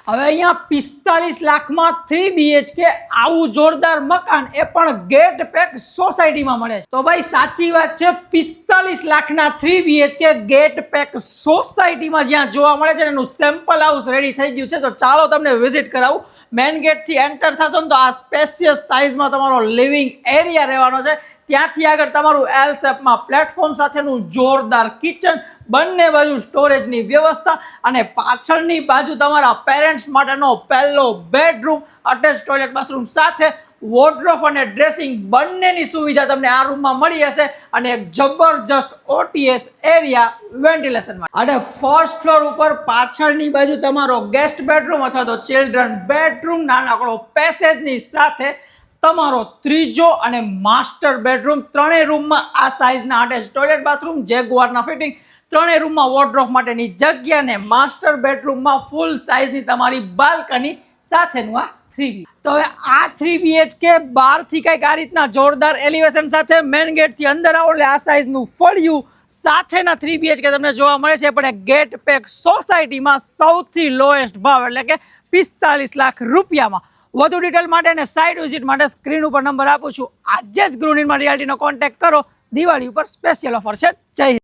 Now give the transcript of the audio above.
હવે અહીંયા 45 લાખમાં 3 BHK આવું જોરદાર મકાન એ પણ ગેટ પેક સોસાયટીમાં મળે છે। તો ભાઈ સાચી વાત છે, 45 લાખના 3 BHK ગેટ પેક સોસાયટીમાં જ્યાં જોવા મળે છે એનું સેમ્પલ હાઉસ રેડી થઈ ગયું છે। તો ચાલો તમને વિઝિટ કરાવું। મેઇન ગેટથી એન્ટર થશો ને તો આ સ્પેશિયસ સાઇઝમાં તમારો લિવિંગ એરિયા રહેવાનો છે। ત્યાંથી આગળ તમારું એલ શેપમાં પ્લેટફોર્મ સાથેનું જોરદાર કિચન, બંને બાજુ સ્ટોરેજની વ્યવસ્થા અને પાછળની બાજુ તમારા પેરેન્ટ્સ માટેનો પહેલો બેડરૂમ, અટેચ ટોયલેટ બાથરૂમ સાથે વોર્ડરોબ અને ડ્રેસિંગ બંનેની સુવિધા તમને આ રૂમમાં મળી હશે અને એક જબરજસ્ત OTS એરિયા વેન્ટિલેશનમાં। અને ફર્સ્ટ ફ્લોર ઉપર પાછળની બાજુ તમારો ગેસ્ટ બેડરૂમ અથવા તો ચિલ્ડ્રન બેડરૂમ, નાનકડો પેસેજની સાથે તમારો ત્રીજો અને માસ્ટર બેડરૂમ। ત્રણેય રૂમમાં આ સાઇઝના અટેચ ટોયલેટ બાથરૂમ, જેગુઆરના ફિટિંગ, ત્રણેય રૂમમાં વોર્ડરોબ માટેની જગ્યા ને માસ્ટર બેડરૂમમાં ફૂલ સાઇઝની તમારી બાલ્કની સાથેનું આ 3BHK। તો હવે આ 3BHK બહારથી કંઈક આ રીતના જોરદાર એલિવેશન સાથે મેઇન ગેટથી અંદર આવો એટલે આ સાઇઝનું ફળિયું સાથેના 3BHK તમને જોવા મળે છે, પણ ગેટ પેક સોસાયટીમાં સૌથી લોએસ્ટ ભાવ એટલે કે 45 લાખ રૂપિયામાં। વધુ ડિટેલ માટે અને સાઇટ વિઝિટ માટે સ્ક્રીન ઉપર નંબર આપું છું, આજે જ ગૃહ નિર્માણ રિયાલિટીનો કોન્ટેક્ટ કરો। દિવાળી ઉપર સ્પેશિયલ ઓફર છે। જય હિન્દ।